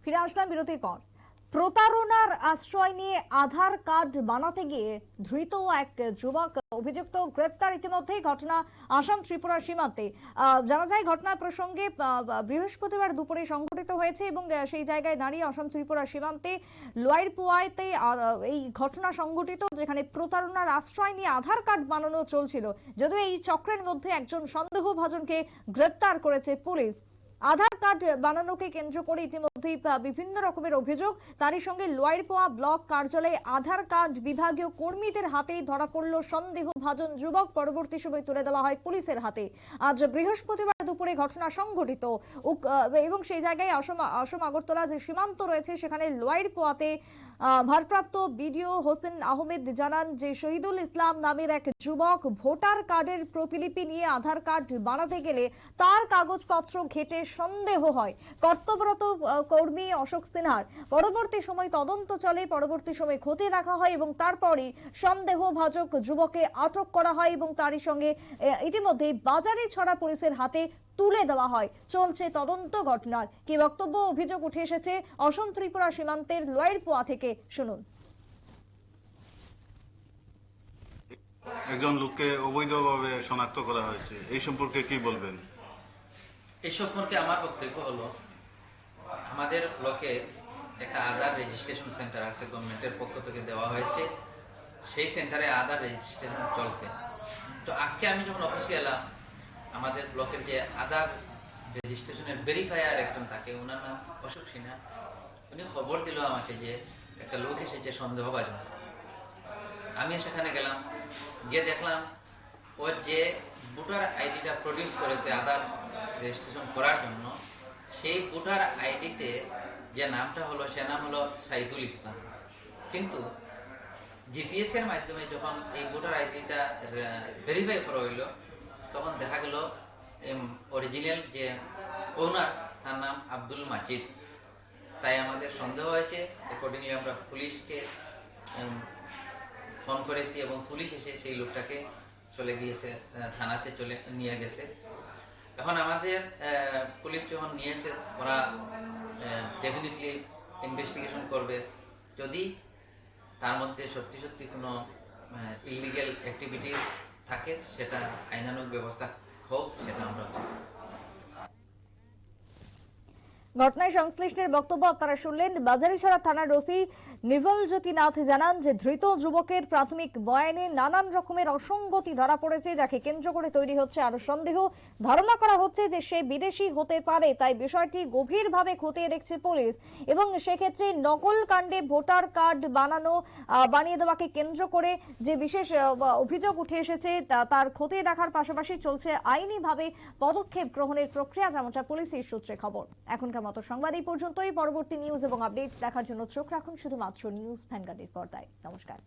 ফিরে আসলাম বিরতির পর। প্রতারণার আশ্রয় নিয়ে আধার কার্ড বানাতে গিয়ে ধৃত এক যুবক অভিযুক্ত গ্রেপ্তার। ইতিমধ্যেই ঘটনা আসাম ত্রিপুরা সীমান্তে। জানা যায় ঘটনার প্রসঙ্গে বৃহস্পতিবার দুপুরে সংঘটিত হয়েছে এবং সেই জায়গায় দাঁড়িয়ে আসাম ত্রিপুরা সীমান্তে লোয়ারপোয়াতে এই ঘটনা সংঘটিত, যেখানে প্রতারণার আশ্রয় নিয়ে আধার কার্ড বানানো চলছিল। যদিও এই চক্রের মধ্যে একজন সন্দেহভাজনকে গ্রেপ্তার করেছে পুলিশ। আধার কার্ড বানানোকে কেন্দ্র করে ইতিমধ্যেই বিভিন্ন রকমের অভিযোগ। তারই সঙ্গে লোয়ারপোয়া ব্লক কার্যালয়ে আধার কার্ড বিভাগীয় কর্মীদের হাতেই ধরা পড়ল সন্দেহভাজন যুবক। পরবর্তী সময় তুলে দেওয়া হয় পুলিশের হাতে। আজ বৃহস্পতিবার দুপুরে ঘটনা সংঘটিত এবং সেই জায়গায় অসম আগরতলা যে সীমান্ত রয়েছে সেখানে লোয়ারপোয়াতে ভারপ্রাপ্ত বিডিও হোসেন আহমেদ জানান যে শহীদুল ইসলাম নামের এক যুবক ভোটার কার্ডের প্রতিলিপি নিয়ে আধার কার্ড বানাতে গেলে তার কাগজপত্র ঘেটে সন্দেহ হয় কর্তব্যরত কর্মী অশোক সিনহার। পরবর্তী সময় তদন্ত চলে, পরবর্তী সময় খতিয়ে দেখা হয় এবং তারপরই সন্দেহভাজক যুবককে আটক করা হয় এবং তারই সঙ্গে ইতিমধ্যে বাজারে ছড়া পুলিশের হাতে তুলে দেওয়া হয়। চলছে তদন্ত ঘটনার। কি বক্তব্য, অভিযোগ উঠে এসেছে অসম ত্রিপুরা সীমান্তের লোয়ারপোয়া থেকে, শুনুন। একজন লোককে অবৈধভাবে শনাক্ত করা হয়েছে, এই সম্পর্কে কি বলবেন? এই সম্পর্কে আমার বক্তব্য হলো, আমাদের ব্লকে একটা আধার রেজিস্ট্রেশন সেন্টার আছে, গভর্নমেন্টের পক্ষ থেকে দেওয়া হয়েছে। সেই সেন্টারে আধার রেজিস্ট্রেশন চলছে। তো আজকে আমি যখন অফিসে এলাম, আমাদের ব্লকের যে আধার রেজিস্ট্রেশনের ভেরিফায়ার একজন থাকে, ওনার নাম অশোক সিনহা। উনি খবর দিল আমাকে যে একটা লোক এসেছে সন্দেহভাজন। আমি সেখানে গেলাম, গিয়ে দেখলাম ও যে ভোটার আইডিটা প্রডিউস করেছে আধার রেজিস্ট্রেশন করার জন্য, সেই ভোটার আইডিতে যে নামটা হলো সে নাম হলো সাইদুল ইসলাম। কিন্তু জিপিএস এর মাধ্যমে যখন এই ভোটার আইডিটা ভেরিফাই করা হইল, তখন দেখা গেল অরিজিনাল যে ওনার, তার নাম আব্দুল মাজিদ। তাই আমাদের সন্দেহ হয়েছে। অ্যাকর্ডিংলি আমরা পুলিশকে ফোন করেছি এবং পুলিশ এসে সেই লোকটাকে চলে গিয়েছে, থানাতে চলে নিয়ে গেছে। এখন আমাদের পুলিশ যখন নিয়েছে, ওরা ডেফিনেটলি ইনভেস্টিগেশন করবে। যদি তার মধ্যে সত্যি সত্যি কোনো ইলিগ্যাল অ্যাক্টিভিটি থাকে, সেটা আইনানুগ ব্যবস্থা হোক, সেটা আমরা চাই। ঘটনায় সংশ্লিষ্টের বক্তব্য আপনারা শুনলেন। বাজারিছড়া থানার ওসি নিভল জ্যোতিনাথ জানান যে ধৃত যুবকের প্রাথমিক বয়ানে নানান রকমের অসঙ্গতি ধরা পড়েছে, যাকে কেন্দ্র করে তৈরি হচ্ছে আরো সন্দেহ। ধারণা করা হচ্ছে যে সে বিদেশি হতে পারে, তাই বিষয়টি গভীরভাবে খতিয়ে দেখছে পুলিশ এবং সেক্ষেত্রে নকল কাণ্ডে ভোটার কার্ড বানিয়ে দেওয়াকে কেন্দ্র করে যে বিশেষ অভিযোগ উঠে এসেছে তার খতিয়ে দেখার পাশাপাশি চলছে আইনিভাবে পদক্ষেপ গ্রহণের প্রক্রিয়া, যেমনটা পুলিশের সূত্রে খবর। এখনকার মতো সংবাদ এই পর্যন্তই। পরবর্তী নিউজ এবং আপডেটস দেখার জন্য চোখ রাখুন শুধুমাত্র নিউজ ভ্যানগার্ডের পর্দায়। নমস্কার।